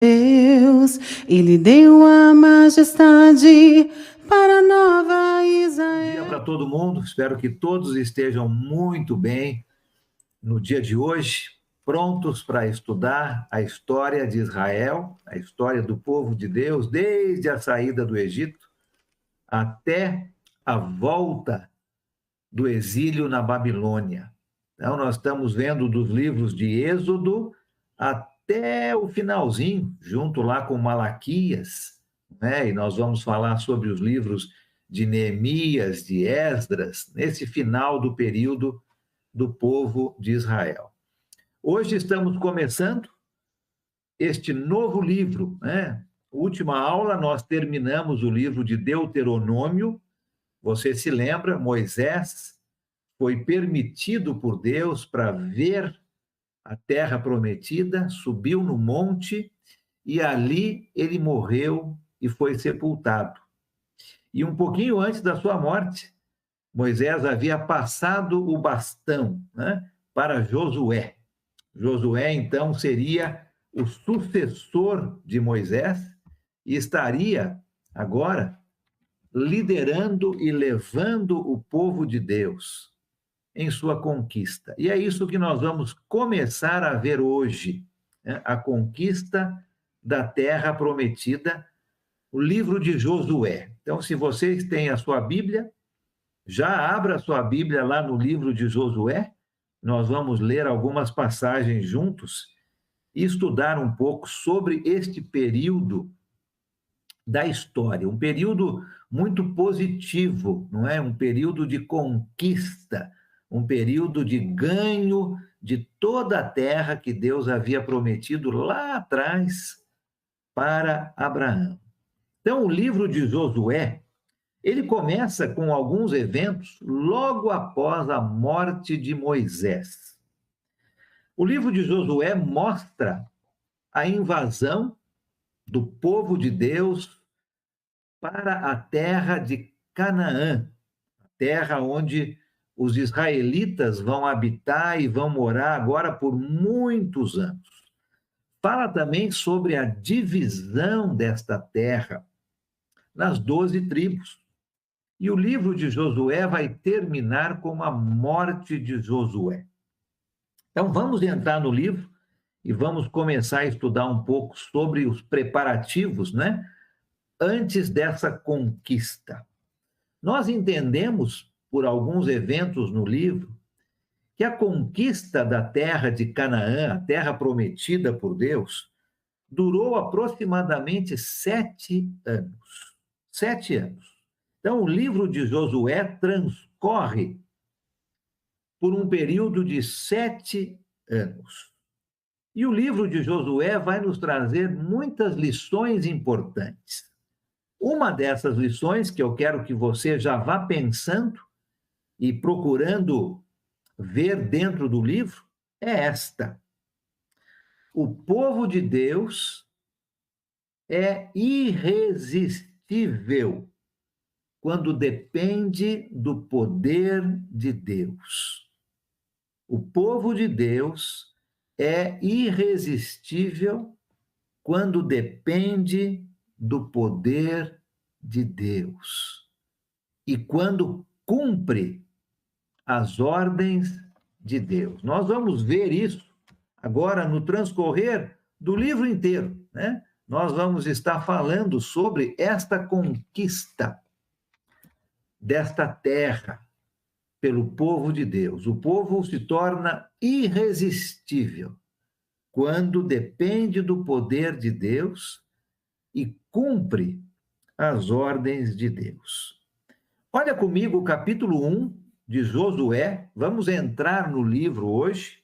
Deus, ele deu a majestade para a nova Bom dia para Israel. todo mundo, espero que todos estejam muito bem no dia de hoje, prontos para estudar a história de Israel, a história do povo de Deus, desde a saída do Egito até a volta do exílio na Babilônia. Então, nós estamos vendo dos livros de Êxodo até o finalzinho, junto lá com Malaquias, né? E nós vamos falar sobre os livros de Neemias, de Esdras, nesse final do período do povo de Israel. Hoje estamos começando este novo livro, né? Última aula, nós terminamos o livro de Deuteronômio. Você se lembra, Moisés foi permitido por Deus para ver a terra prometida, subiu no monte e ali ele morreu e foi sepultado. E um pouquinho antes da sua morte, Moisés havia passado o bastão, né, para Josué. Josué, então, seria o sucessor de Moisés e estaria agora liderando e levando o povo de Deus em sua conquista. E é isso que nós vamos começar a ver hoje, né? A conquista da terra prometida, o livro de Josué. Então, se vocês têm a sua Bíblia, já abra a sua Bíblia lá no livro de Josué. Nós vamos ler algumas passagens juntos e estudar um pouco sobre este período da história, um período muito positivo, não é? Um período de conquista, um período de ganho de toda a terra que Deus havia prometido lá atrás para Abraão. Então, o livro de Josué, ele começa com alguns eventos logo após a morte de Moisés. O livro de Josué mostra a invasão do povo de Deus para a terra de Canaã, a terra onde os israelitas vão habitar e vão morar agora por muitos anos. Fala também sobre a divisão desta terra nas 12 tribos. E o livro de Josué vai terminar com a morte de Josué. Então, vamos entrar no livro e vamos começar a estudar um pouco sobre os preparativos, né? Antes dessa conquista. Nós entendemos, por alguns eventos no livro, que a conquista da terra de Canaã, a terra prometida por Deus, durou aproximadamente 7 anos. 7 anos. Então, o livro de Josué transcorre por um período de 7 anos. E o livro de Josué vai nos trazer muitas lições importantes. Uma dessas lições que eu quero que você já vá pensando e procurando ver dentro do livro é esta: o povo de Deus é irresistível quando depende do poder de Deus. O povo de Deus é irresistível quando depende do poder de Deus e quando cumpre as ordens de Deus. Nós vamos ver isso agora no transcorrer do livro inteiro, né? Nós vamos estar falando sobre esta conquista desta terra pelo povo de Deus. O povo se torna irresistível quando depende do poder de Deus e cumpre as ordens de Deus. Olha comigo o capítulo 1 de Josué. Vamos entrar no livro hoje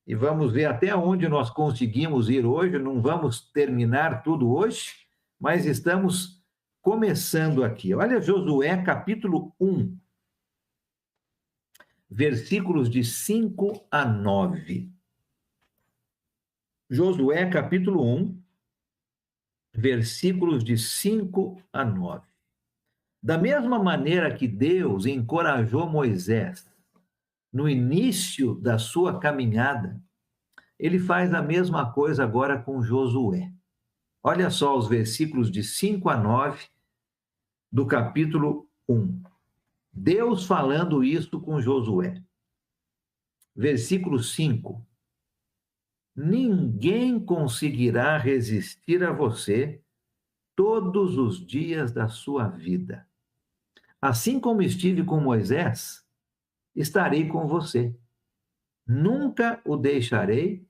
e vamos ver até onde nós conseguimos ir hoje. Não vamos terminar tudo hoje, mas estamos começando aqui. Olha Josué, capítulo 1, versículos de 5 a 9. Josué, capítulo 1, versículos de 5 a 9. Da mesma maneira que Deus encorajou Moisés no início da sua caminhada, ele faz a mesma coisa agora com Josué. Olha só os versículos de 5 a 9 do capítulo 1. Deus falando isso com Josué. Versículo 5. Ninguém conseguirá resistir a você todos os dias da sua vida. Assim como estive com Moisés, estarei com você. Nunca o deixarei,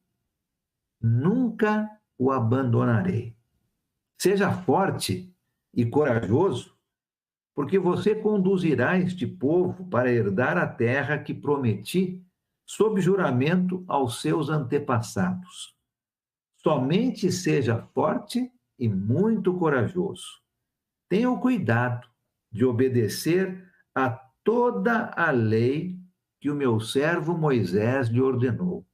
nunca o abandonarei. Seja forte e corajoso, porque você conduzirá este povo para herdar a terra que prometi sob juramento aos seus antepassados. Somente seja forte e muito corajoso. Tenha o cuidado de obedecer a toda a lei que o meu servo Moisés lhe ordenou.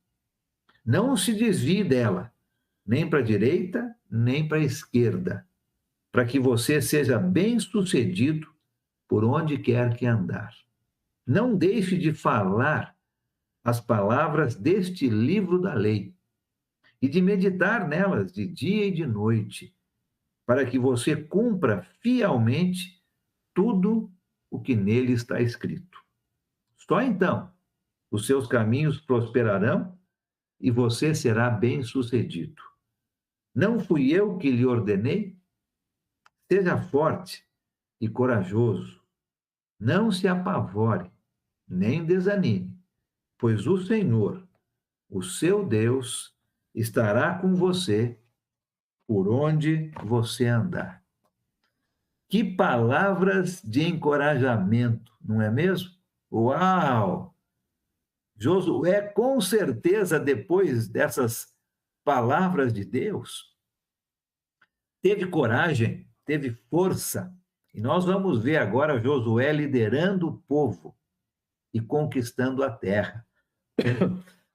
Não se desvie dela, nem para a direita, nem para a esquerda, para que você seja bem-sucedido por onde quer que andar. Não deixe de falar as palavras deste livro da lei e de meditar nelas de dia e de noite, para que você cumpra fielmente tudo o que nele está escrito. Só então os seus caminhos prosperarão e você será bem-sucedido. Não fui eu que lhe ordenei? Seja forte e corajoso. Não se apavore, nem desanime, pois o Senhor, o seu Deus, estará com você por onde você andar. Que palavras de encorajamento, não é mesmo? Uau! Josué, com certeza, depois dessas palavras de Deus, teve coragem, teve força. E nós vamos ver agora Josué liderando o povo e conquistando a terra.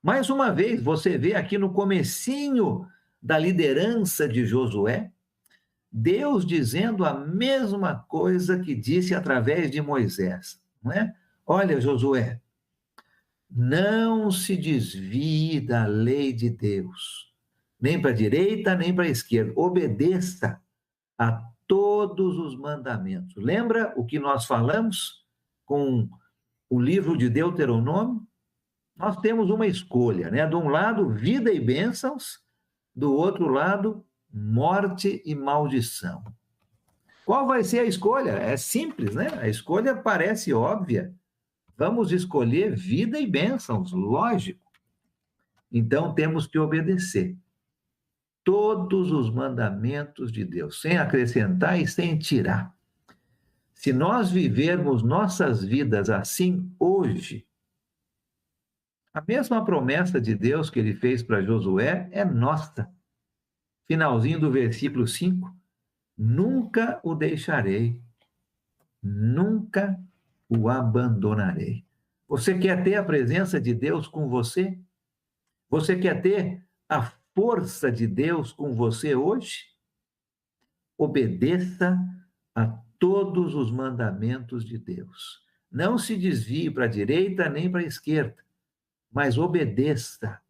Mais uma vez, você vê aqui no comecinho da liderança de Josué, Deus dizendo a mesma coisa que disse através de Moisés, não é? Olha, Josué, não se desvie da lei de Deus, nem para a direita, nem para a esquerda. Obedeça a todos os mandamentos. Lembra o que nós falamos com o livro de Deuteronômio? Nós temos uma escolha, né? De um lado, vida e bênçãos, do outro lado, morte e maldição. Qual vai ser a escolha? É simples, né? A escolha parece óbvia. Vamos escolher vida e bênçãos, lógico. Então temos que obedecer todos os mandamentos de Deus, sem acrescentar e sem tirar. Se nós vivermos nossas vidas assim hoje, a mesma promessa de Deus que ele fez para Josué é nossa. Finalzinho do versículo 5, nunca o deixarei, nunca o abandonarei. Você quer ter a presença de Deus com você? Você quer ter a força de Deus com você hoje? Obedeça a todos os mandamentos de Deus. Não se desvie para a direita nem para a esquerda, mas obedeça.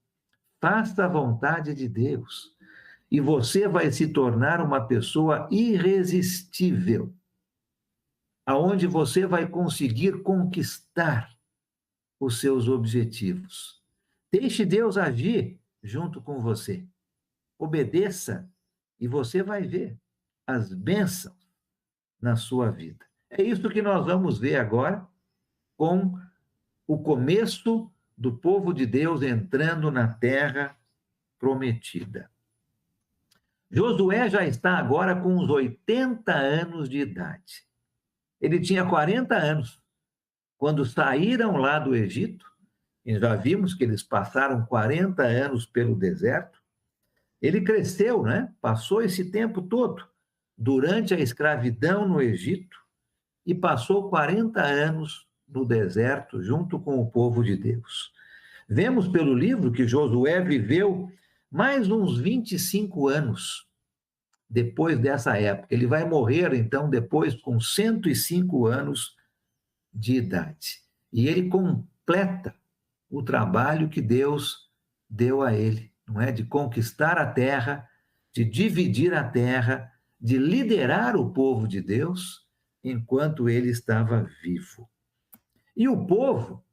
Faça a vontade de Deus. E você vai se tornar uma pessoa irresistível, aonde você vai conseguir conquistar os seus objetivos. Deixe Deus agir junto com você. Obedeça e você vai ver as bênçãos na sua vida. É isso que nós vamos ver agora com o começo do povo de Deus entrando na terra prometida. Josué já está agora com uns 80 anos de idade. Ele tinha 40 anos quando saíram lá do Egito, e já vimos que eles passaram 40 anos pelo deserto. Ele cresceu, né? Passou esse tempo todo durante a escravidão no Egito e passou 40 anos no deserto junto com o povo de Deus. Vemos pelo livro que Josué viveu mais uns 25 anos depois dessa época. Ele vai morrer, então, depois com 105 anos de idade. E ele completa o trabalho que Deus deu a ele, não é? De conquistar a terra de dividir a terra, de liderar o povo de Deus enquanto ele estava vivo. E o povo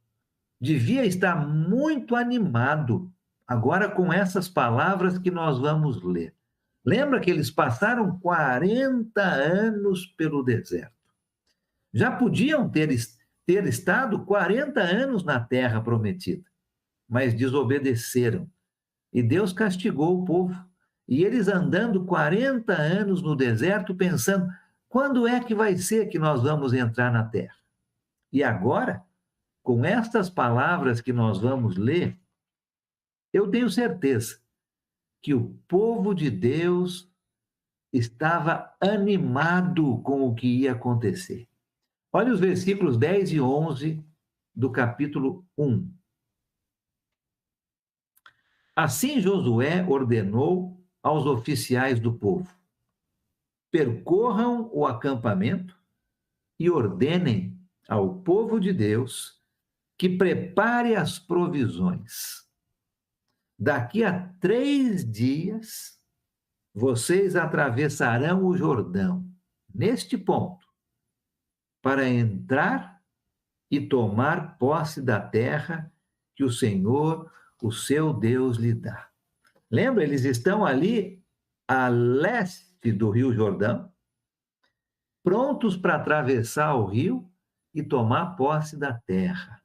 devia estar muito animado agora com essas palavras que nós vamos ler. Lembra que eles passaram 40 anos pelo deserto. Já podiam ter estado 40 anos na terra prometida, mas desobedeceram. E Deus castigou o povo. E eles andando 40 anos no deserto, pensando, quando é que vai ser que nós vamos entrar na terra? E agora, com estas palavras que nós vamos ler, eu tenho certeza que o povo de Deus estava animado com o que ia acontecer. Olha os versículos 10 e 11 do capítulo 1. Assim Josué ordenou aos oficiais do povo: percorram o acampamento e ordenem ao povo de Deus que prepare as provisões. Daqui a 3 dias, vocês atravessarão o Jordão, neste ponto, para entrar e tomar posse da terra que o Senhor, o seu Deus, lhe dá. Lembra, eles estão ali a leste do Rio Jordão, prontos para atravessar o rio e tomar posse da terra.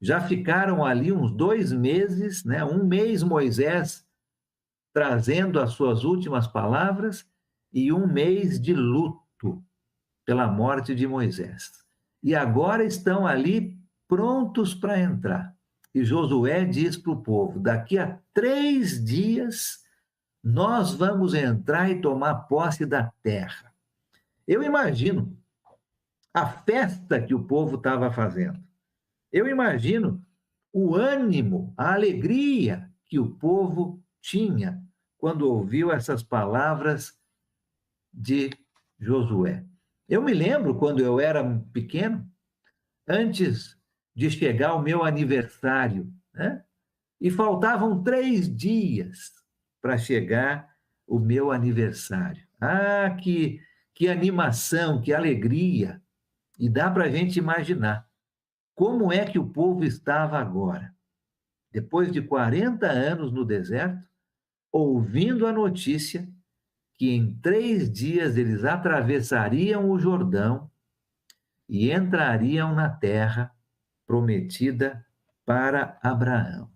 Já ficaram ali uns 2 meses, né? 1 mês Moisés trazendo as suas últimas palavras e 1 mês de luto pela morte de Moisés. E agora estão ali prontos para entrar. E Josué diz para o povo: daqui a 3 dias nós vamos entrar e tomar posse da terra. Eu imagino a festa que o povo estava fazendo. Eu imagino o ânimo, a alegria que o povo tinha quando ouviu essas palavras de Josué. Eu me lembro quando eu era pequeno, antes de chegar o meu aniversário, né? E faltavam 3 dias para chegar o meu aniversário. Ah, que animação, que alegria! E dá para a gente imaginar como é que o povo estava agora, depois de 40 anos no deserto, ouvindo a notícia que em 3 dias eles atravessariam o Jordão e entrariam na terra prometida para Abraão.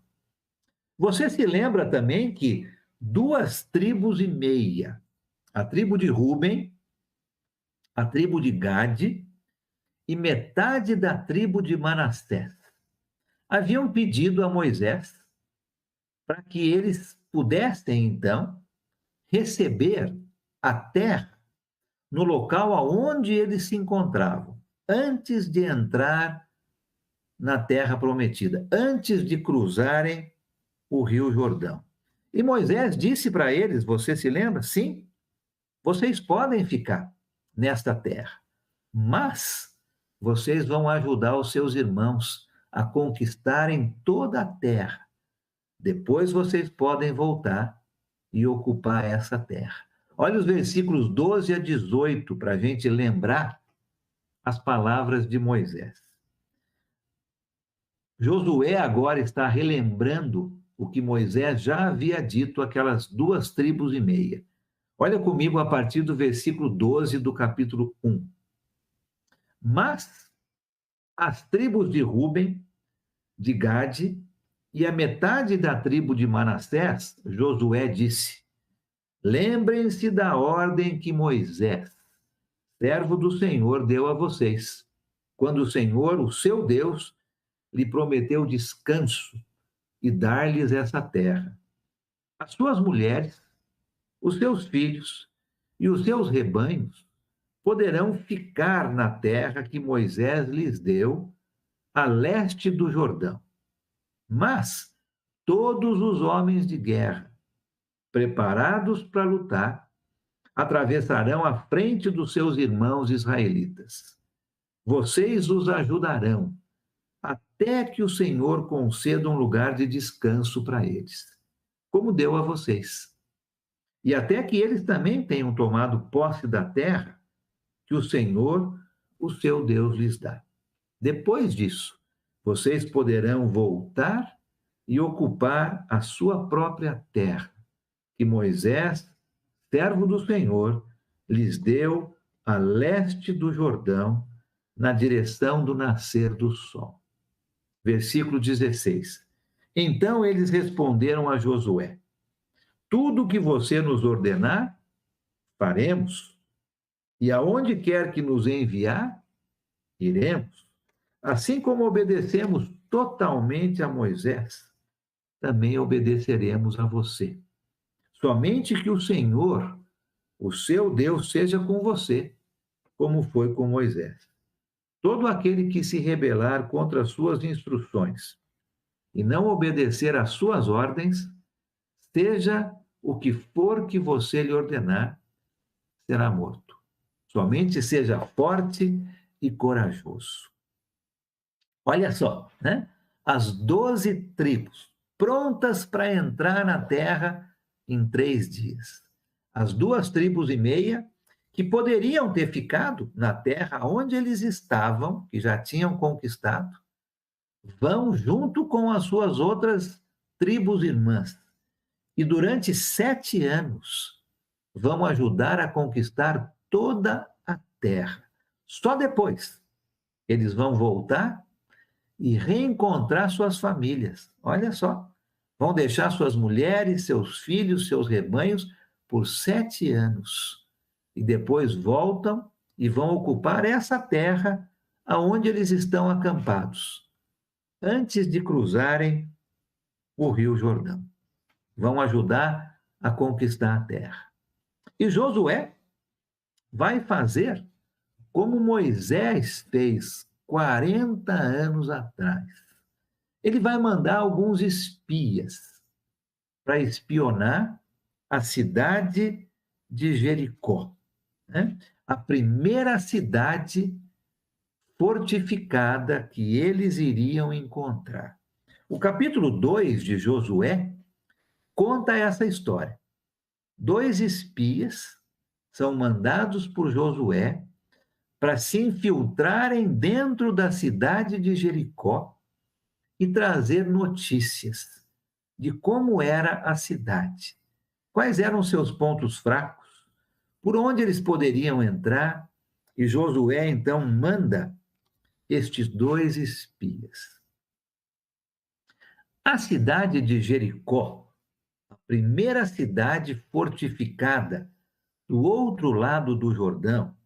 Você se lembra também que 2 tribos e meia, a tribo de Ruben, a tribo de Gade e metade da tribo de Manassés, haviam pedido a Moisés para que eles pudessem, então, receber a terra no local aonde eles se encontravam, antes de entrar na terra prometida, antes de cruzarem o Rio Jordão. E Moisés disse para eles, você se lembra? Sim, vocês podem ficar nesta terra, mas vocês vão ajudar os seus irmãos a conquistarem toda a terra. Depois vocês podem voltar e ocupar essa terra. Olha os versículos 12 a 18 para a gente lembrar as palavras de Moisés. Josué agora está relembrando o que Moisés já havia dito àquelas 2 tribos e meia. Olha comigo a partir do versículo 12 do capítulo 1. Mas as tribos de Ruben, de Gade e a metade da tribo de Manassés, Josué disse: lembrem-se da ordem que Moisés, servo do Senhor, deu a vocês, quando o Senhor, o seu Deus, lhe prometeu descanso e dar-lhes essa terra. As suas mulheres, os seus filhos e os seus rebanhos poderão ficar na terra que Moisés lhes deu, a leste do Jordão. Mas todos os homens de guerra, preparados para lutar, atravessarão à frente dos seus irmãos israelitas. Vocês os ajudarão, até que o Senhor conceda um lugar de descanso para eles, como deu a vocês. e até que eles também tenham tomado posse da terra que o Senhor, o seu Deus, lhes dá. Depois disso, vocês poderão voltar e ocupar a sua própria terra, que Moisés, servo do Senhor, lhes deu a leste do Jordão, na direção do nascer do sol. Versículo 16. Então eles responderam a Josué: tudo o que você nos ordenar, faremos, e aonde quer que nos enviar, iremos. Assim como obedecemos totalmente a Moisés, também obedeceremos a você. Somente que o Senhor, o seu Deus, seja com você, como foi com Moisés. Todo aquele que se rebelar contra as suas instruções e não obedecer às suas ordens, seja o que for que você lhe ordenar, será morto. Somente seja forte e corajoso. Olha só, né? As 12 tribos prontas para entrar na terra em 3 dias. As 2 tribos e meia que poderiam ter ficado na terra onde eles estavam, que já tinham conquistado, vão junto com as suas outras tribos irmãs. E durante 7 anos vão ajudar a conquistar toda a terra. Só depois eles vão voltar e reencontrar suas famílias. Olha só, vão deixar suas mulheres, seus filhos, seus rebanhos por 7 anos. E depois voltam e vão ocupar essa terra aonde eles estão acampados, antes de cruzarem o Rio Jordão. Vão ajudar a conquistar a terra. E Josué vai fazer como Moisés fez 40 anos atrás. Ele vai mandar alguns espias para espionar a cidade de Jericó, né? A primeira cidade fortificada que eles iriam encontrar. O capítulo 2 de Josué conta essa história. 2 espias são mandados por Josué para se infiltrarem dentro da cidade de Jericó e trazer notícias de como era a cidade, quais eram seus pontos fracos, por onde eles poderiam entrar, e Josué então manda estes 2 espias. A cidade de Jericó, a primeira cidade fortificada do outro lado do Jordão,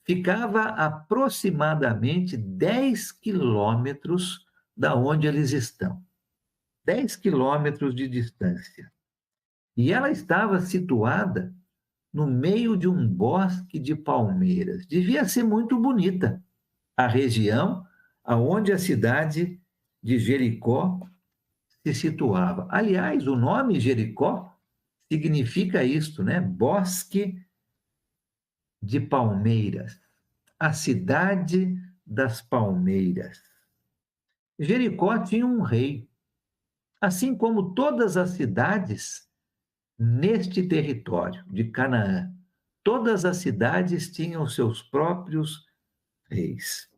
ficava aproximadamente 10 quilômetros da onde eles estão. 10 quilômetros de distância. E ela estava situada no meio de um bosque de palmeiras. Devia ser muito bonita a região aonde a cidade de Jericó se situava. Aliás, o nome Jericó significa isto, né? Bosque de palmeiras, a cidade das palmeiras. Jericó tinha um rei, assim como todas as cidades neste território de Canaã. Todas as cidades tinham seus próprios reis.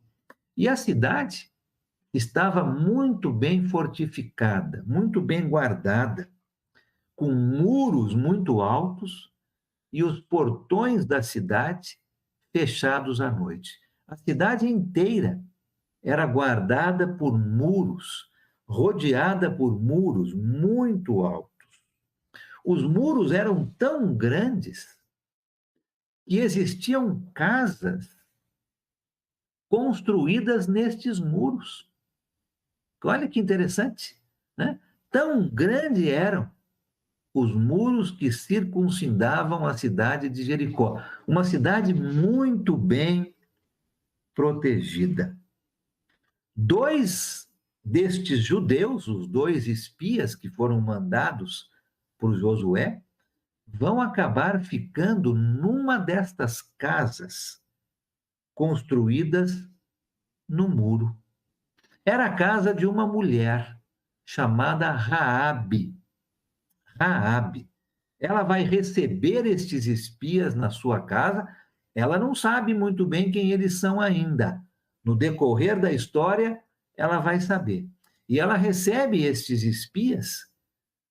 E a cidade estava muito bem fortificada, muito bem guardada, com muros muito altos e os portões da cidade fechados à noite. A cidade inteira era guardada por muros, rodeada por muros muito altos. Os muros eram tão grandes que existiam casas construídas nestes muros. Olha que interessante, né? Tão grandes eram os muros que circuncindavam a cidade de Jericó. Uma cidade muito bem protegida. 2 destes judeus, os 2 espias que foram mandados por Josué, vão acabar ficando numa destas casas construídas no muro. Era a casa de uma mulher chamada Raabe. Raabe. ela vai receber estes espias na sua casa. Ela não sabe muito bem quem eles são ainda. No decorrer da história, ela vai saber. E ela recebe estes espias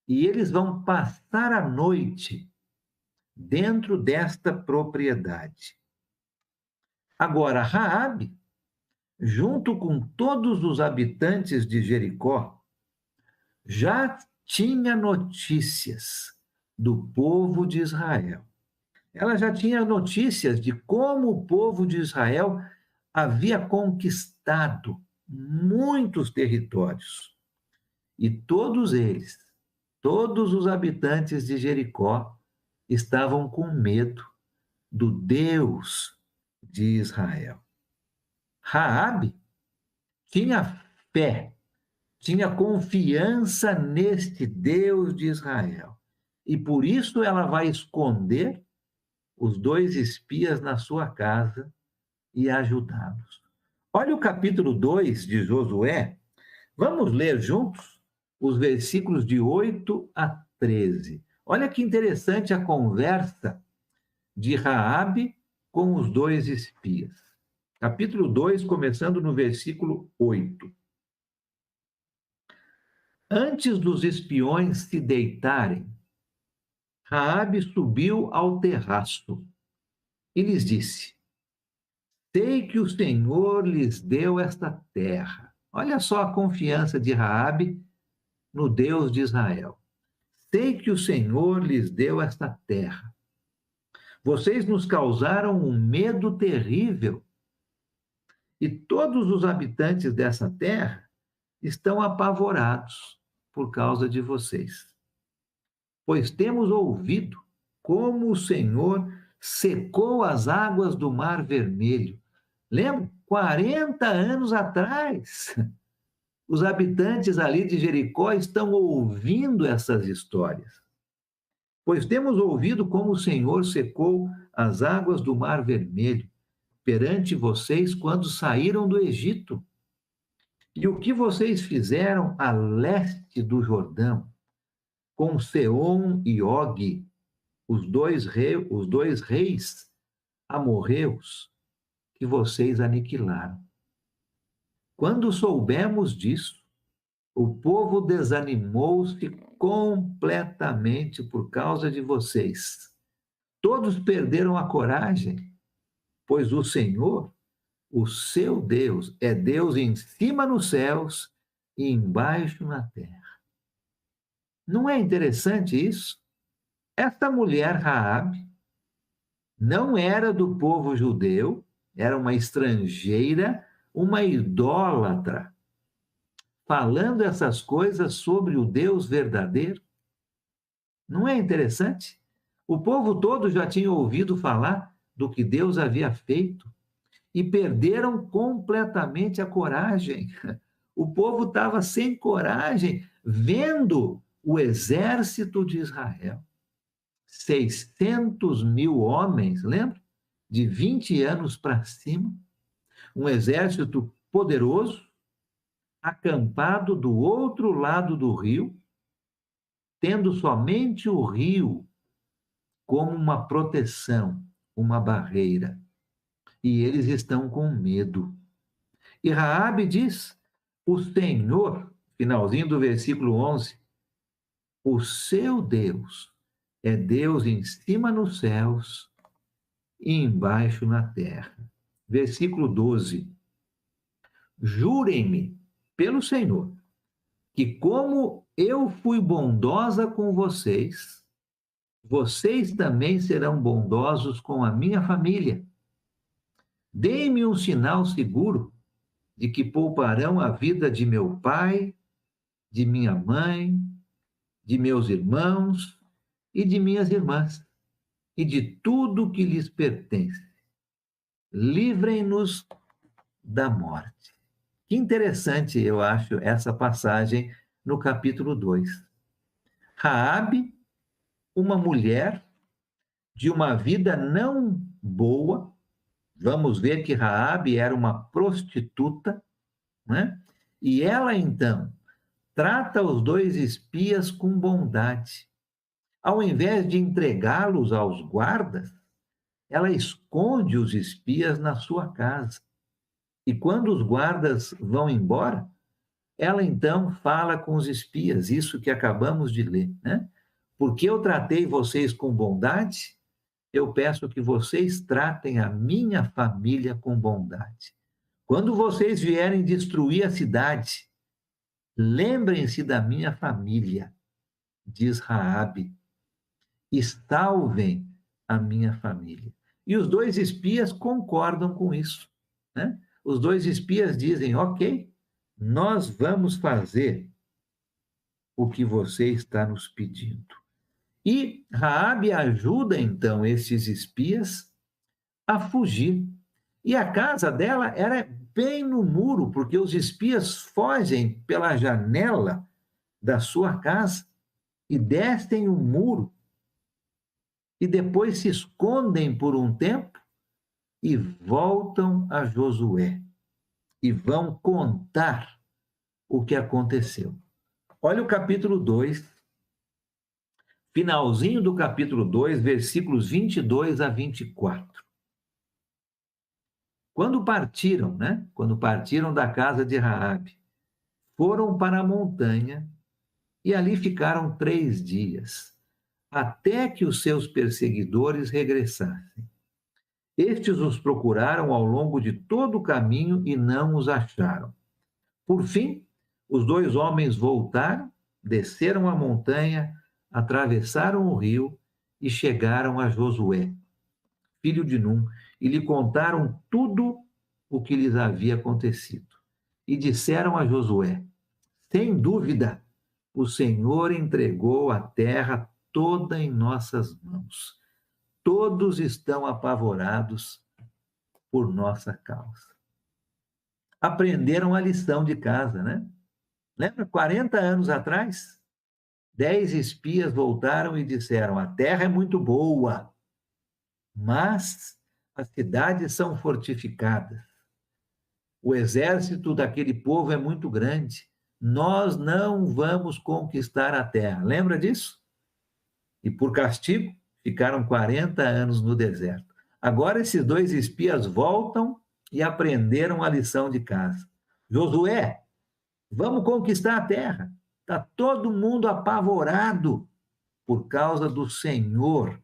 e eles vão passar a noite dentro desta propriedade. Agora, Raabe, junto com todos os habitantes de Jericó, já tinha notícias do povo de Israel. Ela já tinha notícias de como o povo de Israel havia conquistado muitos territórios. E todos eles, todos os habitantes de Jericó, estavam com medo do Deus de Israel. Raabe tinha fé, tinha confiança neste Deus de Israel. E por isso ela vai esconder os 2 espias na sua casa e ajudá-los. Olha o capítulo 2 de Josué. Vamos ler juntos os versículos de 8 a 13. Olha que interessante a conversa de Raabe com os 2 espias. Capítulo 2, começando no versículo 8. Antes dos espiões se deitarem, Raabe subiu ao terraço e lhes disse: sei que o Senhor lhes deu esta terra. Olha só a confiança de Raabe no Deus de Israel. Sei que o Senhor lhes deu esta terra. Vocês nos causaram um medo terrível. E todos os habitantes dessa terra estão apavorados por causa de vocês. Pois temos ouvido como o Senhor secou as águas do Mar Vermelho. Lembra? 40 anos atrás. Os habitantes ali de Jericó estão ouvindo essas histórias. Pois temos ouvido como o Senhor secou as águas do Mar Vermelho perante vocês quando saíram do Egito. E o que vocês fizeram a leste do Jordão, com Seom e Og, os dois reis amorreus que vocês aniquilaram. Quando soubemos disso, o povo desanimou-se completamente por causa de vocês. Todos perderam a coragem, pois o Senhor, o seu Deus, é Deus em cima nos céus e embaixo na terra. Não é interessante isso? Esta mulher, Raabe, não era do povo judeu, era uma estrangeira, uma idólatra, falando essas coisas sobre o Deus verdadeiro. Não é interessante? O povo todo já tinha ouvido falar do que Deus havia feito e perderam completamente a coragem. O povo estava sem coragem, vendo o exército de Israel. 600.000 homens, lembra? De 20 anos para cima. Um exército poderoso, acampado do outro lado do rio, tendo somente o rio como uma proteção, uma barreira. E eles estão com medo. E Raabe diz: o Senhor, finalzinho do versículo 11, o seu Deus é Deus em cima nos céus e embaixo na terra. Versículo 12. Jurem-me pelo Senhor que, como eu fui bondosa com vocês, vocês também serão bondosos com a minha família. Deem-me um sinal seguro de que pouparão a vida de meu pai, de minha mãe, de meus irmãos e de minhas irmãs, e de tudo que lhes pertence. Livrem-nos da morte. Que interessante, eu acho, essa passagem no capítulo 2. Raabe, uma mulher de uma vida não boa. Vamos ver que Raabe era uma prostituta, né? E ela, então, trata os 2 espias com bondade. Ao invés de entregá-los aos guardas, ela esconde os espias na sua casa. E quando os guardas vão embora, ela então fala com os espias, isso que acabamos de ler, né? Porque eu tratei vocês com bondade, eu peço que vocês tratem a minha família com bondade. Quando vocês vierem destruir a cidade, lembrem-se da minha família, diz Raabe, e salvem a minha família. E os dois espias concordam com isso, né? Os dois espias dizem, ok, nós vamos fazer o que você está nos pedindo. E Raabe ajuda então esses espias a fugir. E a casa dela era bem no muro, porque os espias fogem pela janela da sua casa e descem o muro e depois se escondem por um tempo e voltam a Josué e vão contar o que aconteceu. Olha o capítulo 2, finalzinho do capítulo 2, versículos 22 a 24. Quando partiram, né? Quando partiram da casa de Raabe, foram para a montanha e ali ficaram 3 dias, até que os seus perseguidores regressassem. Estes os procuraram ao longo de todo o caminho e não os acharam. Por fim, os 2 homens voltaram, desceram a montanha, atravessaram o rio e chegaram a Josué, filho de Num, e lhe contaram tudo o que lhes havia acontecido. E disseram a Josué, sem dúvida, o Senhor entregou a terra toda em nossas mãos. Todos estão apavorados por nossa causa. Aprenderam a lição de casa, né? Lembra, 40 anos atrás, 10 espias voltaram e disseram, a terra é muito boa, mas as cidades são fortificadas. O exército daquele povo é muito grande. Nós não vamos conquistar a terra. Lembra disso? E por castigo, ficaram 40 anos no deserto. Agora esses 2 espias voltam e aprenderam a lição de casa. Josué, vamos conquistar a terra. Está todo mundo apavorado por causa do Senhor,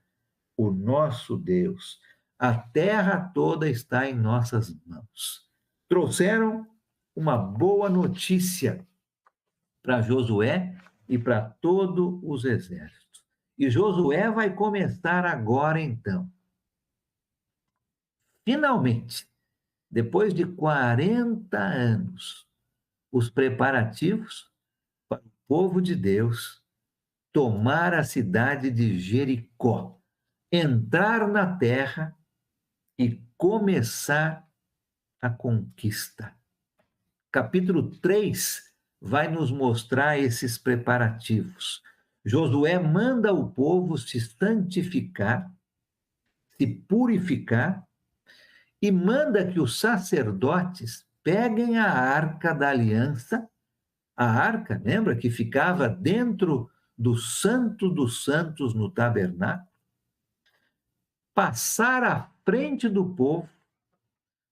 o nosso Deus. A terra toda está em nossas mãos. Trouxeram uma boa notícia para Josué e para todos os exércitos. E Josué vai começar agora, então. Finalmente, depois de 40 anos, os preparativos para o povo de Deus tomar a cidade de Jericó, entrar na terra e começar a conquista. Capítulo 3 vai nos mostrar esses preparativos. Josué manda o povo se santificar, se purificar, e manda que os sacerdotes peguem a arca da aliança. A arca, lembra, que ficava dentro do Santo dos Santos no tabernáculo, passar à frente do povo,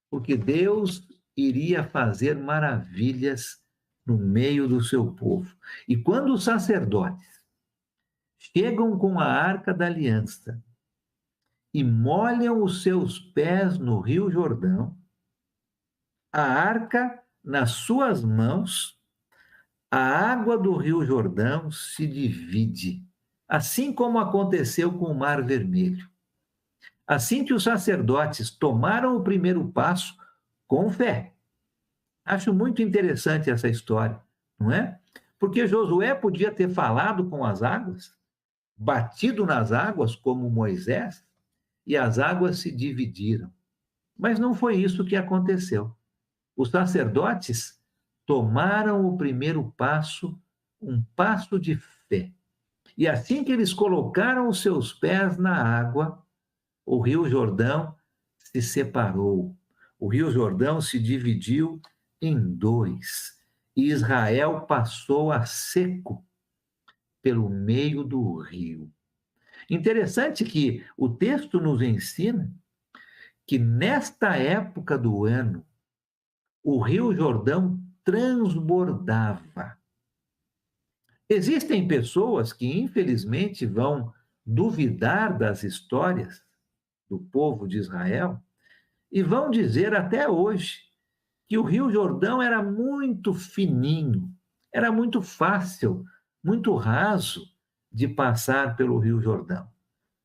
porque Deus iria fazer maravilhas no meio do seu povo. E quando os sacerdotes chegam com a arca da aliança e molham os seus pés no Rio Jordão, a arca nas suas mãos, a água do Rio Jordão se divide, assim como aconteceu com o Mar Vermelho. Assim que os sacerdotes tomaram o primeiro passo com fé. Acho muito interessante essa história, não é? Porque Josué podia ter falado com as águas, batido nas águas como Moisés, e as águas se dividiram. Mas não foi isso que aconteceu. Os sacerdotes tomaram o primeiro passo, um passo de fé. E assim que eles colocaram os seus pés na água, o Rio Jordão se separou. O Rio Jordão se dividiu em 2. E Israel passou a seco pelo meio do rio. Interessante que o texto nos ensina que nesta época do ano, o Rio Jordão transbordava. Existem pessoas que, infelizmente, vão duvidar das histórias do povo de Israel e vão dizer até hoje que o Rio Jordão era muito fininho, era muito fácil, muito raso de passar pelo Rio Jordão.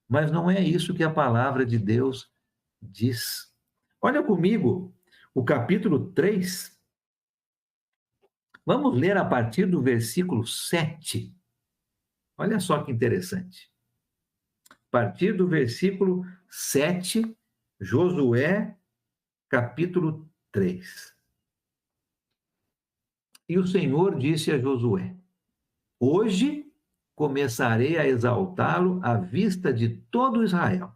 Mas não é isso que a palavra de Deus diz. Olha comigo o capítulo 3. Vamos ler a partir do versículo 7. Olha só que interessante. A partir do versículo 7, Josué, capítulo 3. E o Senhor disse a Josué: hoje começarei a exaltá-lo à vista de todo Israel,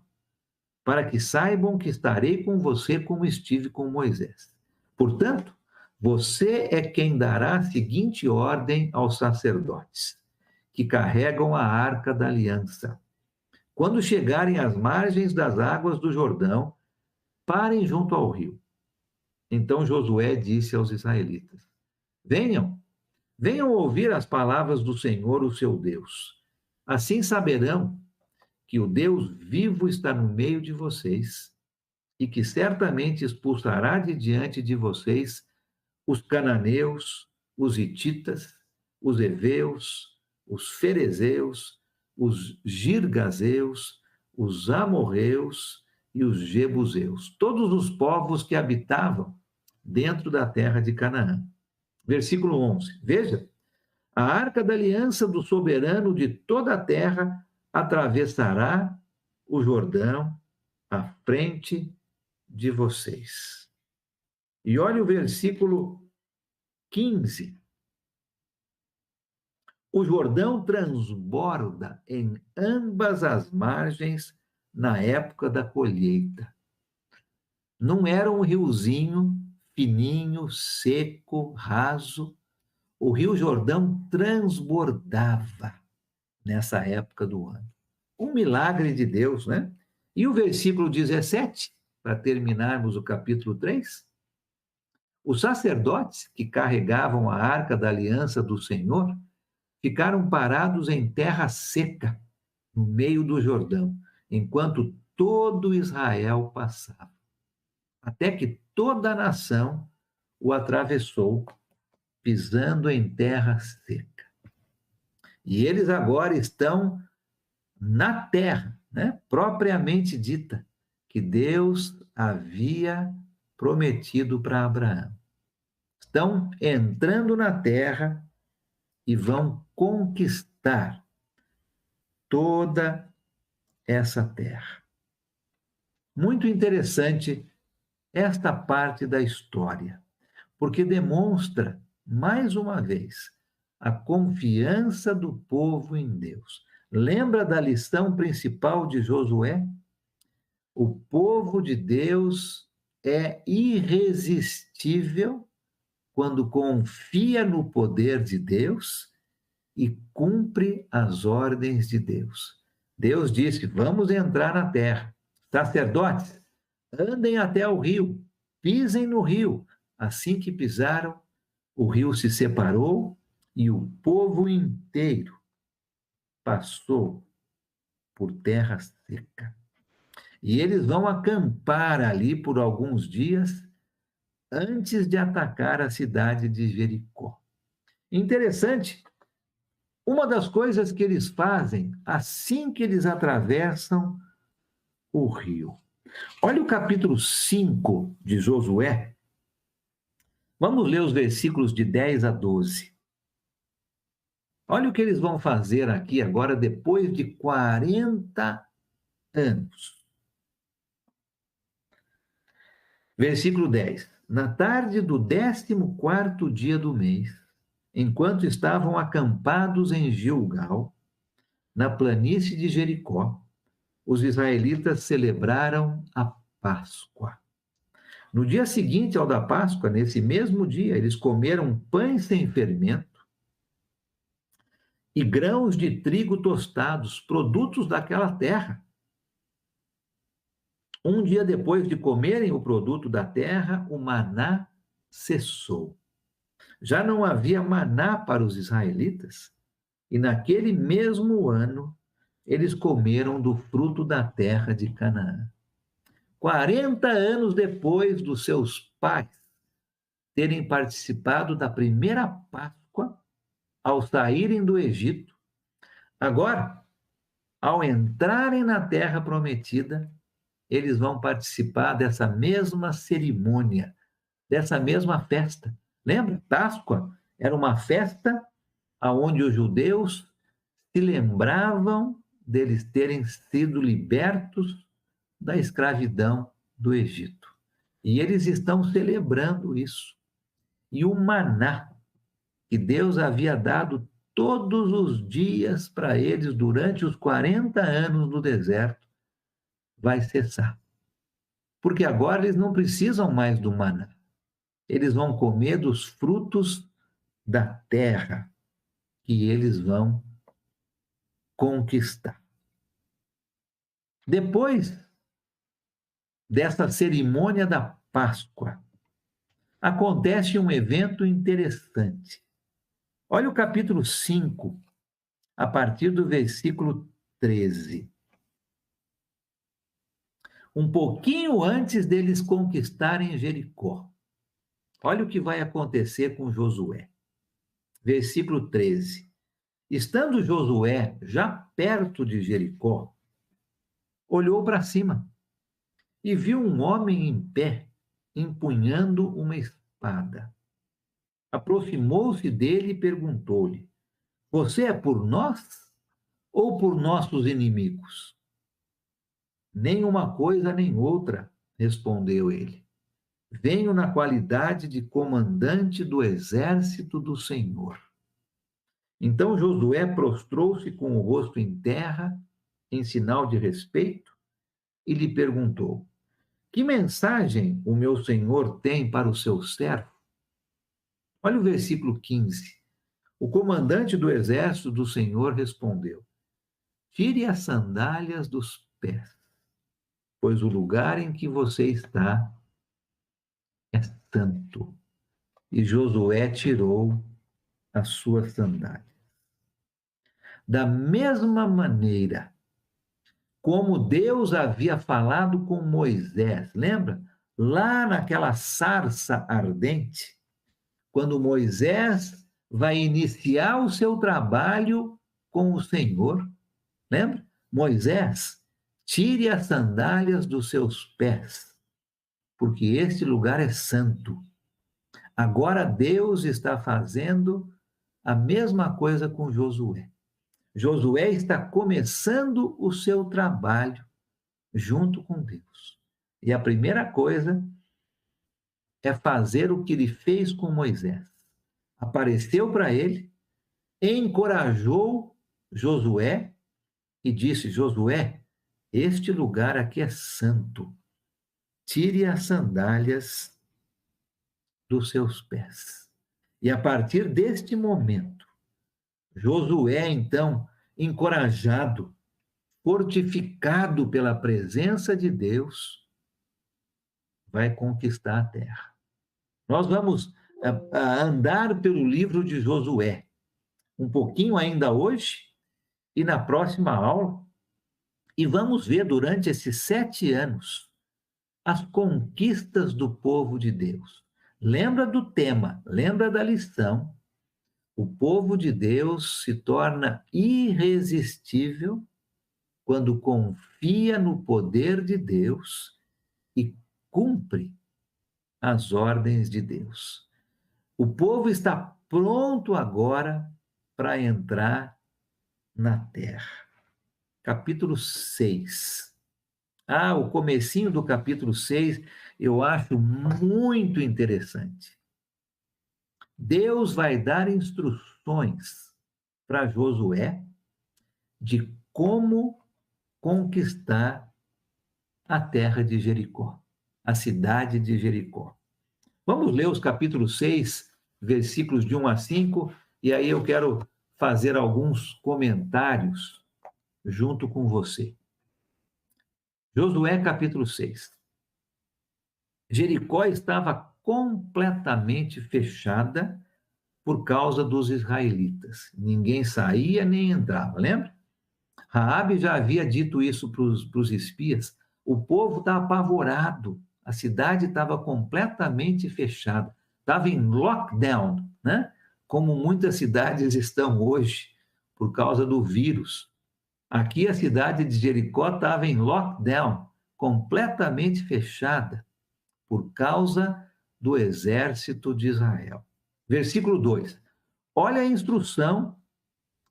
para que saibam que estarei com você como estive com Moisés. Portanto, você é quem dará a seguinte ordem aos sacerdotes, que carregam a arca da aliança. Quando chegarem às margens das águas do Jordão, parem junto ao rio. Então Josué disse aos israelitas: venham ouvir as palavras do Senhor, o seu Deus. Assim saberão que o Deus vivo está no meio de vocês e que certamente expulsará de diante de vocês os cananeus, os hititas, os heveus, os ferezeus, os girgazeus, os amorreus e os jebuseus, todos os povos que habitavam dentro da terra de Canaã. Versículo 11. Veja, a arca da aliança do soberano de toda a terra atravessará o Jordão à frente de vocês. E olha o versículo 15. O Jordão transborda em ambas as margens na época da colheita. Não era um riozinho fininho, seco, raso. O Rio Jordão transbordava nessa época do ano. Um milagre de Deus, né? E o versículo 17, para terminarmos o capítulo 3, os sacerdotes que carregavam a arca da aliança do Senhor ficaram parados em terra seca, no meio do Jordão, enquanto todo Israel passava, até que toda a nação o atravessou, pisando em terra seca. E eles agora estão na terra, né, propriamente dita, que Deus havia prometido para Abraão. Estão entrando na terra e vão conquistar toda essa terra. Muito interessante esta parte da história, porque demonstra, mais uma vez, a confiança do povo em Deus. Lembra da lição principal de Josué? O povo de Deus é irresistível quando confia no poder de Deus e cumpre as ordens de Deus. Deus disse: vamos entrar na terra. Sacerdotes, andem até o rio, pisem no rio. Assim que pisaram, o rio se separou e o povo inteiro passou por terra seca. E eles vão acampar ali por alguns dias antes de atacar a cidade de Jericó. Interessante, uma das coisas que eles fazem assim que eles atravessam o rio. Olha o capítulo 5 de Josué. Vamos ler os versículos de 10 a 12. Olha o que eles vão fazer aqui agora, depois de 40 anos. Versículo 10. Na tarde do 14º dia do mês, enquanto estavam acampados em Gilgal, na planície de Jericó, os israelitas celebraram a Páscoa. No dia seguinte ao da Páscoa, nesse mesmo dia, eles comeram pães sem fermento e grãos de trigo tostados, produtos daquela terra. Um dia depois de comerem o produto da terra, o maná cessou. Já não havia maná para os israelitas, e naquele mesmo ano eles comeram do fruto da terra de Canaã. 40 anos depois dos seus pais terem participado da primeira Páscoa ao saírem do Egito, agora, ao entrarem na terra prometida, eles vão participar dessa mesma cerimônia, dessa mesma festa. Lembra? Páscoa era uma festa onde os judeus se lembravam deles terem sido libertos da escravidão do Egito. E eles estão celebrando isso. E o maná que Deus havia dado todos os dias para eles durante os 40 anos no deserto vai cessar. Porque agora eles não precisam mais do maná. Eles vão comer dos frutos da terra que eles vão conquistar. Depois dessa cerimônia da Páscoa, acontece um evento interessante. Olha o capítulo 5, a partir do versículo 13. Um pouquinho antes deles conquistarem Jericó. Olha o que vai acontecer com Josué. Versículo 13. Estando Josué já perto de Jericó, olhou para cima e viu um homem em pé, empunhando uma espada. Aproximou-se dele e perguntou-lhe: Você é por nós ou por nossos inimigos? Nem uma coisa nem outra, respondeu ele. Venho na qualidade de comandante do exército do Senhor. Então Josué prostrou-se com o rosto em terra, em sinal de respeito, e lhe perguntou: Que mensagem o meu senhor tem para o seu servo? Olha o versículo 15. O comandante do exército do Senhor respondeu: Tire as sandálias dos pés, pois o lugar em que você está é santo. E Josué tirou as suas sandálias. Da mesma maneira como Deus havia falado com Moisés, lembra? Lá naquela sarça ardente, quando Moisés vai iniciar o seu trabalho com o Senhor, lembra? Moisés, tire as sandálias dos seus pés, porque este lugar é santo. Agora Deus está fazendo a mesma coisa com Josué. Josué está começando o seu trabalho junto com Deus. E a primeira coisa é fazer o que ele fez com Moisés. Apareceu para ele, encorajou Josué e disse: Josué, este lugar aqui é santo. Tire as sandálias dos seus pés. E a partir deste momento, Josué, então, encorajado, fortificado pela presença de Deus, vai conquistar a terra. Nós vamos andar pelo livro de Josué, um pouquinho ainda hoje e na próxima aula, e vamos ver durante esses 7 anos as conquistas do povo de Deus. Lembra do tema, lembra da lição. O povo de Deus se torna irresistível quando confia no poder de Deus e cumpre as ordens de Deus. O povo está pronto agora para entrar na terra. Capítulo 6. O comecinho do capítulo 6 eu acho muito interessante. Deus vai dar instruções para Josué de como conquistar a terra de Jericó, a cidade de Jericó. Vamos ler os capítulos 6, versículos de 1 a 5, e aí eu quero fazer alguns comentários junto com você. Josué capítulo 6. Jericó estava completamente fechada por causa dos israelitas. Ninguém saía nem entrava, lembra? Raabe já havia dito isso para os espias. O povo está apavorado. A cidade estava completamente fechada. Estava em lockdown, né? Como muitas cidades estão hoje, por causa do vírus. Aqui a cidade de Jericó estava em lockdown, completamente fechada, por causa do exército de Israel. Versículo 2. Olha a instrução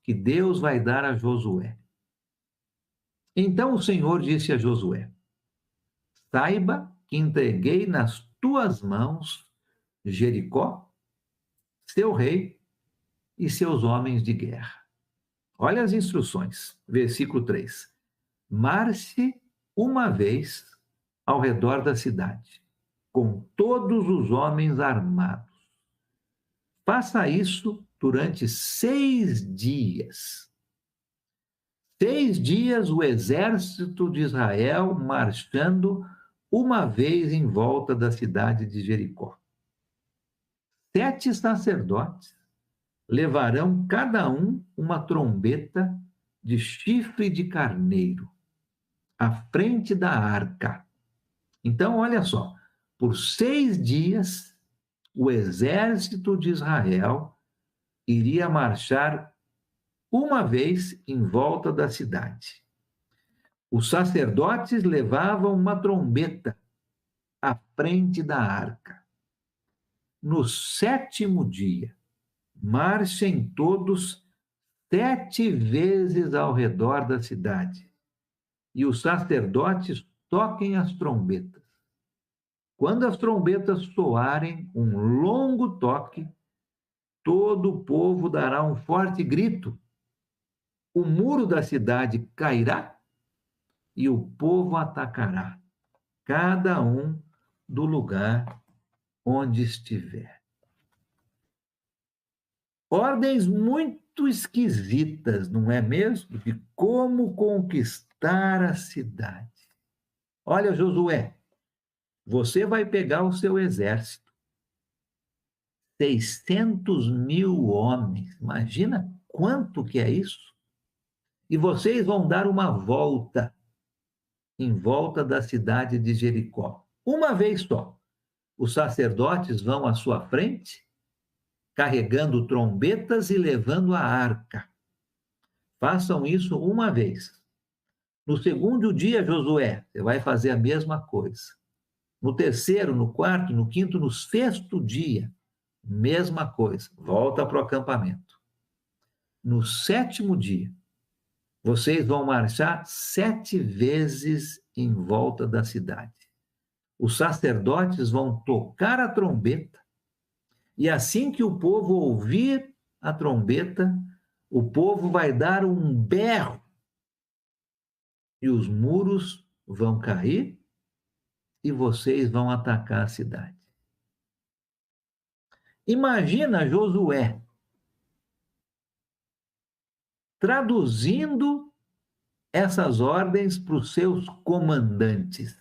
que Deus vai dar a Josué. Então o Senhor disse a Josué: saiba que entreguei nas tuas mãos Jericó, seu rei e seus homens de guerra. Olha as instruções. Versículo 3. Marche uma vez ao redor da cidade, com todos os homens armados. Faça isso durante 6 dias. 6 dias o exército de Israel marchando uma vez em volta da cidade de Jericó. 7 sacerdotes levarão cada um uma trombeta de chifre de carneiro à frente da arca. Então, olha só, por 6 dias o exército de Israel iria marchar uma vez em volta da cidade. Os sacerdotes levavam uma trombeta à frente da arca. No 7º dia, marchem todos 7 vezes ao redor da cidade, e os sacerdotes toquem as trombetas. Quando as trombetas soarem um longo toque, todo o povo dará um forte grito. O muro da cidade cairá e o povo atacará, cada um do lugar onde estiver. Ordens muito esquisitas, não é mesmo? De como conquistar a cidade. Olha, Josué, você vai pegar o seu exército, 600.000 homens, imagina quanto que é isso? E vocês vão dar uma volta em volta da cidade de Jericó, uma vez só. Os sacerdotes vão à sua frente, carregando trombetas e levando a arca. Façam isso uma vez. No 2º dia, Josué, você vai fazer a mesma coisa. No 3º, no 4º, no 5º, no 6º dia, mesma coisa. Volta para o acampamento. No 7º dia, vocês vão marchar 7 vezes em volta da cidade. Os sacerdotes vão tocar a trombeta, e assim que o povo ouvir a trombeta, o povo vai dar um berro, e os muros vão cair, e vocês vão atacar a cidade. Imagina Josué traduzindo essas ordens para os seus comandantes,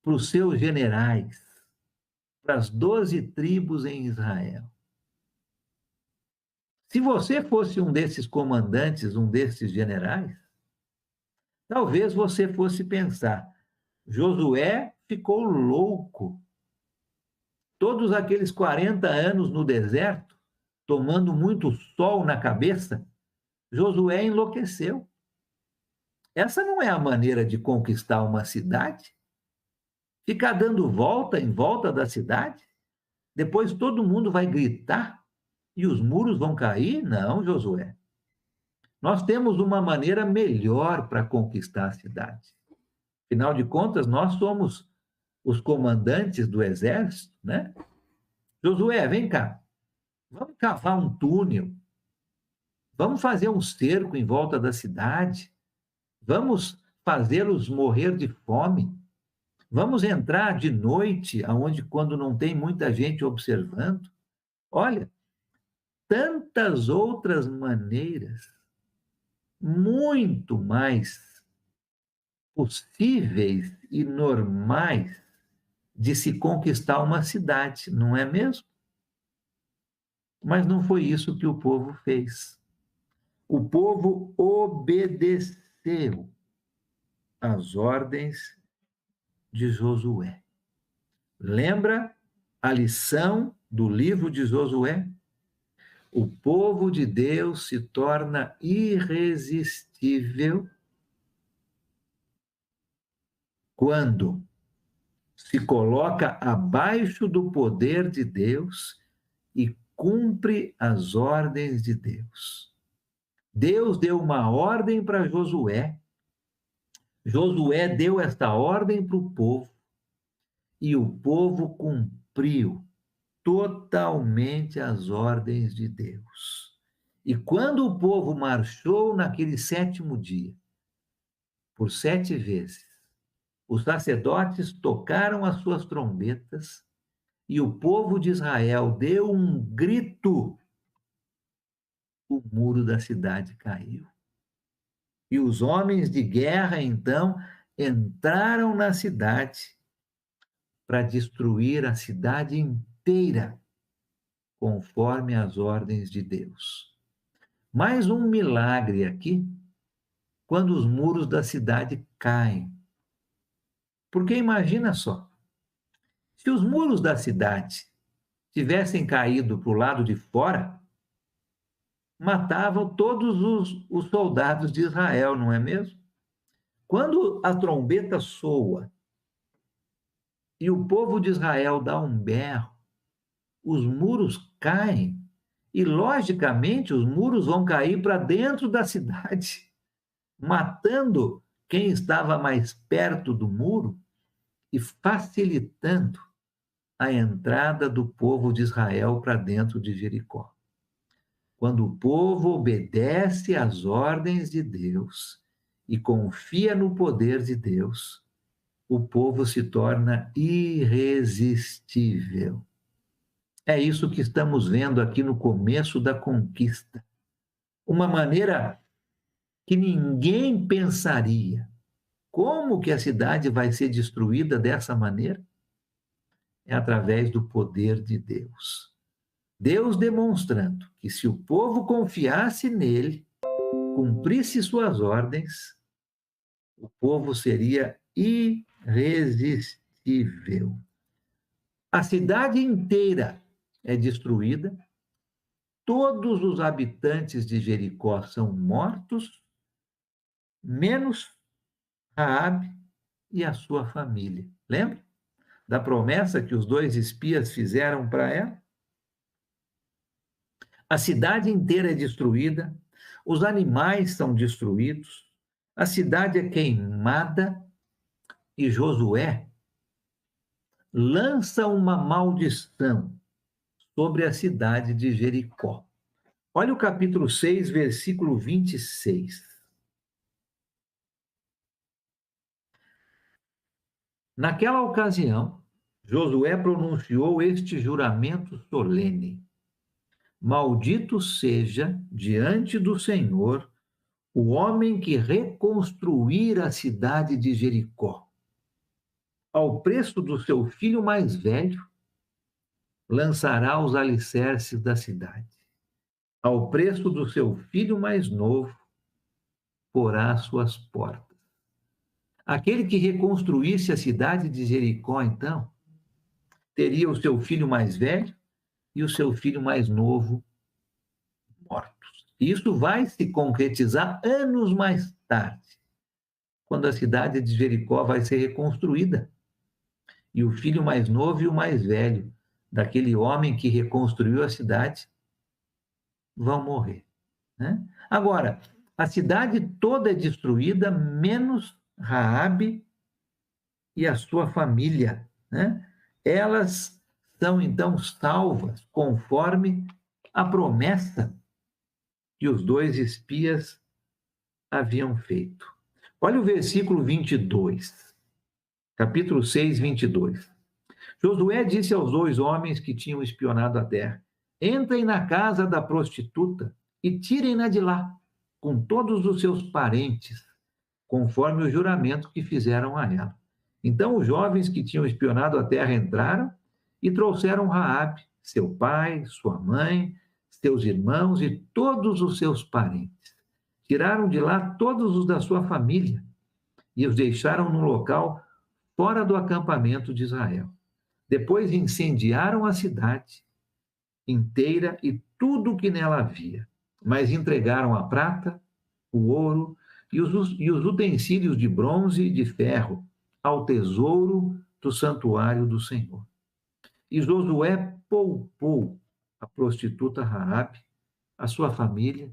para os seus generais, para as 12 tribos em Israel. Se você fosse um desses comandantes, um desses generais, talvez você fosse pensar: Josué ficou louco. Todos aqueles 40 anos no deserto, tomando muito sol na cabeça, Josué enlouqueceu. Essa não é a maneira de conquistar uma cidade? Ficar dando volta em volta da cidade? Depois todo mundo vai gritar e os muros vão cair? Não, Josué. Nós temos uma maneira melhor para conquistar a cidade. Afinal de contas, nós somos os comandantes do exército, né? Josué, vem cá. Vamos cavar um túnel. Vamos fazer um cerco em volta da cidade. Vamos fazê-los morrer de fome. Vamos entrar de noite, quando não tem muita gente observando. Olha, tantas outras maneiras muito mais possíveis e normais de se conquistar uma cidade, não é mesmo? Mas não foi isso que o povo fez. O povo obedeceu às ordens de Josué. Lembra a lição do livro de Josué? O povo de Deus se torna irresistível quando se coloca abaixo do poder de Deus e cumpre as ordens de Deus. Deus deu uma ordem para Josué. Josué deu esta ordem para o povo e o povo cumpriu totalmente as ordens de Deus. E quando o povo marchou naquele 7º dia, por 7 vezes, os sacerdotes tocaram as suas trombetas e o povo de Israel deu um grito, o muro da cidade caiu. E os homens de guerra, então, entraram na cidade para destruir a cidade inteira, conforme as ordens de Deus. Mais um milagre aqui, quando os muros da cidade caem. Porque imagina só, se os muros da cidade tivessem caído para o lado de fora, matavam todos os soldados de Israel, não é mesmo? Quando a trombeta soa e o povo de Israel dá um berro, os muros caem e, logicamente, os muros vão cair para dentro da cidade, matando quem estava mais perto do muro e facilitando a entrada do povo de Israel para dentro de Jericó. Quando o povo obedece às ordens de Deus e confia no poder de Deus, o povo se torna irresistível. É isso que estamos vendo aqui no começo da conquista. Uma maneira que ninguém pensaria. Como que a cidade vai ser destruída dessa maneira? É através do poder de Deus. Deus demonstrando que se o povo confiasse nele, cumprisse suas ordens, o povo seria irresistível. A cidade inteira é destruída, todos os habitantes de Jericó são mortos, menos Raabe e a sua família. Lembra da promessa que os 2 espias fizeram para ela? A cidade inteira é destruída, os animais são destruídos, a cidade é queimada e Josué lança uma maldição sobre a cidade de Jericó. Olha o capítulo 6, versículo 26. Naquela ocasião, Josué pronunciou este juramento solene: Maldito seja diante do Senhor o homem que reconstruir a cidade de Jericó. Ao preço do seu filho mais velho, lançará os alicerces da cidade. Ao preço do seu filho mais novo, porá as suas portas. Aquele que reconstruísse a cidade de Jericó, então, teria o seu filho mais velho e o seu filho mais novo mortos. Isso vai se concretizar anos mais tarde, quando a cidade de Jericó vai ser reconstruída. E o filho mais novo e o mais velho daquele homem que reconstruiu a cidade vão morrer, né? Agora, a cidade toda é destruída, menos Raabe e a sua família, né? Elas são então salvas conforme a promessa que os 2 espias haviam feito. Olha o versículo 22, capítulo 6, 22. Josué disse aos 2 homens que tinham espionado a terra: entrem na casa da prostituta e tirem-na de lá, com todos os seus parentes, conforme o juramento que fizeram a ela. Então os jovens que tinham espionado a terra entraram e trouxeram Raabe, seu pai, sua mãe, seus irmãos e todos os seus parentes. Tiraram de lá todos os da sua família e os deixaram num local fora do acampamento de Israel. Depois incendiaram a cidade inteira e tudo o que nela havia, mas entregaram a prata, o ouro e os utensílios de bronze e de ferro ao tesouro do santuário do Senhor. E Josué poupou a prostituta Raabe, a sua família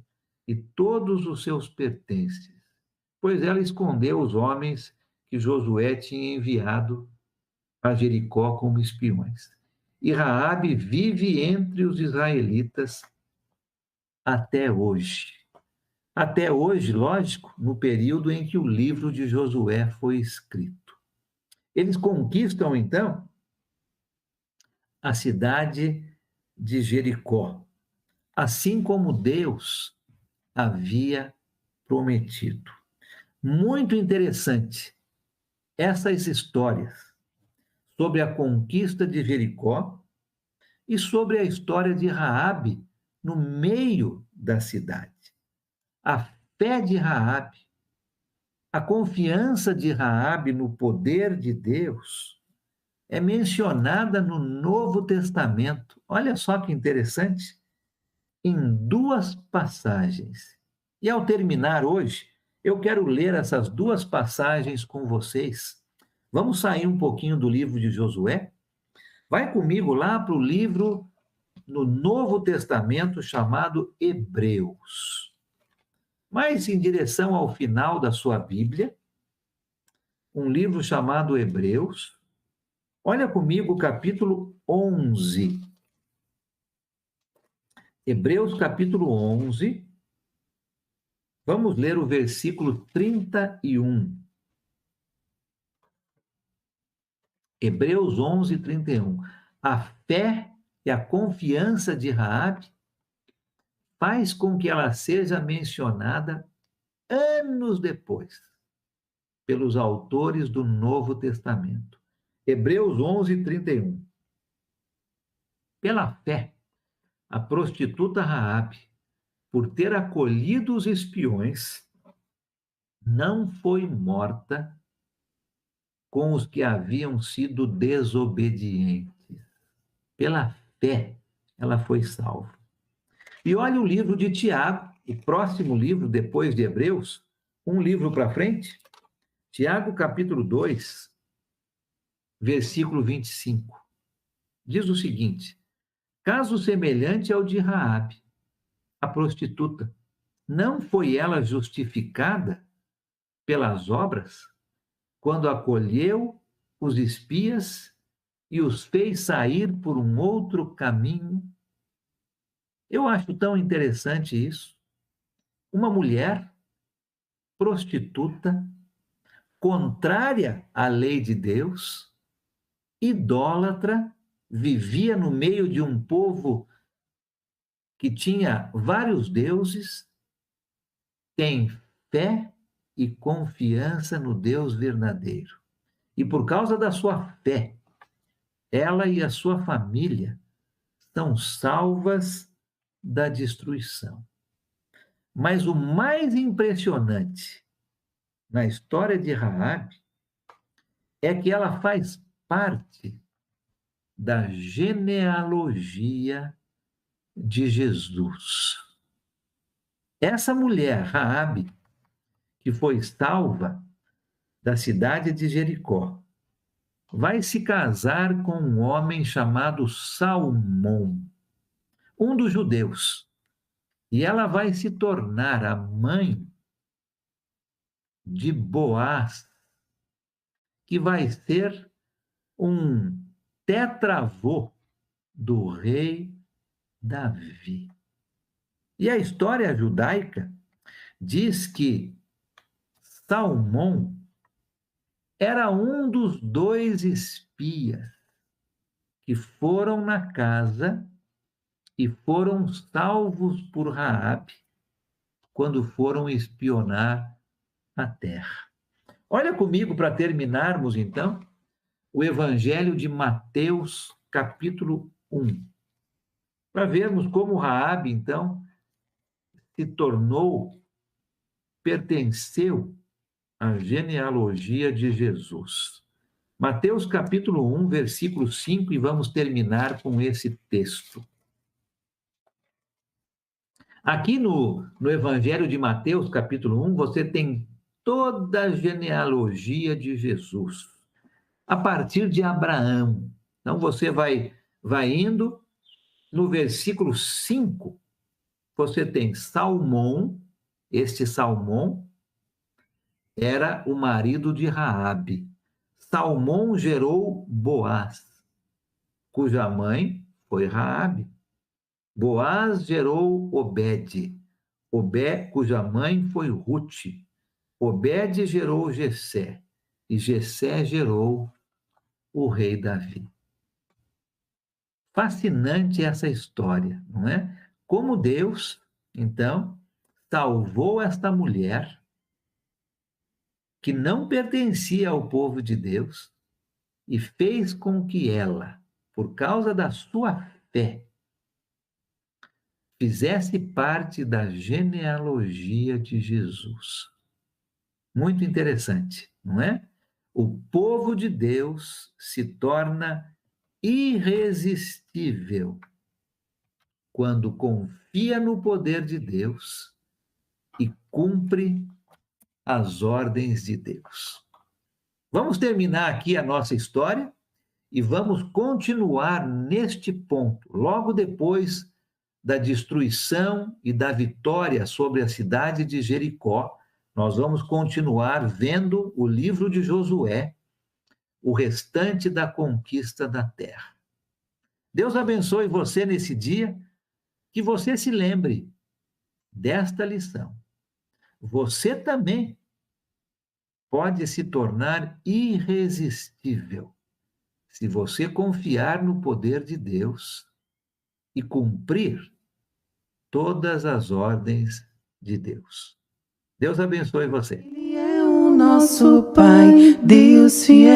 e todos os seus pertences, pois ela escondeu os homens que Josué tinha enviado a Jericó como espiões. E Raabe vive entre os israelitas até hoje. Até hoje, lógico, no período em que o livro de Josué foi escrito. Eles conquistam, então, a cidade de Jericó, assim como Deus havia prometido. Muito interessante essas histórias sobre a conquista de Jericó e sobre a história de Raabe no meio da cidade. A fé de Raabe, a confiança de Raabe no poder de Deus é mencionada no Novo Testamento. Olha só que interessante, em duas passagens. E ao terminar hoje, eu quero ler essas duas passagens com vocês. Vamos sair um pouquinho do livro de Josué? Vai comigo lá para o livro no Novo Testamento chamado Hebreus. Mas em direção ao final da sua Bíblia, um livro chamado Hebreus. Olha comigo o capítulo 11. Hebreus capítulo 11. Vamos ler o versículo 31. Hebreus 11, 31. A fé e a confiança de Raabe faz com que ela seja mencionada anos depois pelos autores do Novo Testamento. Hebreus 11, 31. Pela fé, a prostituta Raabe, por ter acolhido os espiões, não foi morta com os que haviam sido desobedientes. Pela fé, ela foi salva. E olha o livro de Tiago, o próximo livro, depois de Hebreus, um livro para frente, Tiago, capítulo 2, versículo 25. Diz o seguinte: caso semelhante ao de Raabe, a prostituta, não foi ela justificada pelas obras, quando acolheu os espias e os fez sair por um outro caminho? Eu acho tão interessante isso. Uma mulher prostituta, contrária à lei de Deus, idólatra, vivia no meio de um povo que tinha vários deuses, tem fé e confiança no Deus verdadeiro. E por causa da sua fé, ela e a sua família são salvas da destruição. Mas o mais impressionante na história de Raabe é que ela faz parte da genealogia de Jesus. Essa mulher, Raabe, que foi salva da cidade de Jericó, vai se casar com um homem chamado Salmão, um dos judeus, e ela vai se tornar a mãe de Boaz, que vai ser um tetravô do rei Davi. E a história judaica diz que Salmão era um dos dois espias que foram na casa e foram salvos por Raabe quando foram espionar a terra. Olha comigo para terminarmos, então, o Evangelho de Mateus, capítulo 1, para vermos como Raabe, então, pertenceu à genealogia de Jesus. Mateus capítulo 1, versículo 5, e vamos terminar com esse texto. Aqui no Evangelho de Mateus, capítulo 1, você tem toda a genealogia de Jesus, a partir de Abraão. Então, você vai indo, no versículo 5, você tem Salmão. Este Salmão era o marido de Raabe. Salmão gerou Boaz, cuja mãe foi Raabe. Boaz gerou Obed, cuja mãe foi Ruth. Obed gerou Jessé, e Jessé gerou o rei Davi. Fascinante essa história, não é? Como Deus, então, salvou esta mulher que não pertencia ao povo de Deus e fez com que ela, por causa da sua fé, fizesse parte da genealogia de Jesus. Muito interessante, não é? O povo de Deus se torna irresistível quando confia no poder de Deus e cumpre as ordens de Deus. Vamos terminar aqui a nossa história e vamos continuar neste ponto, logo depois da destruição e da vitória sobre a cidade de Jericó. Nós vamos continuar vendo o livro de Josué, o restante da conquista da terra. Deus abençoe você nesse dia, que você se lembre desta lição. Você também pode se tornar irresistível se você confiar no poder de Deus e cumprir todas as ordens de Deus. Deus abençoe você. Ele é o nosso Pai, Deus fiel.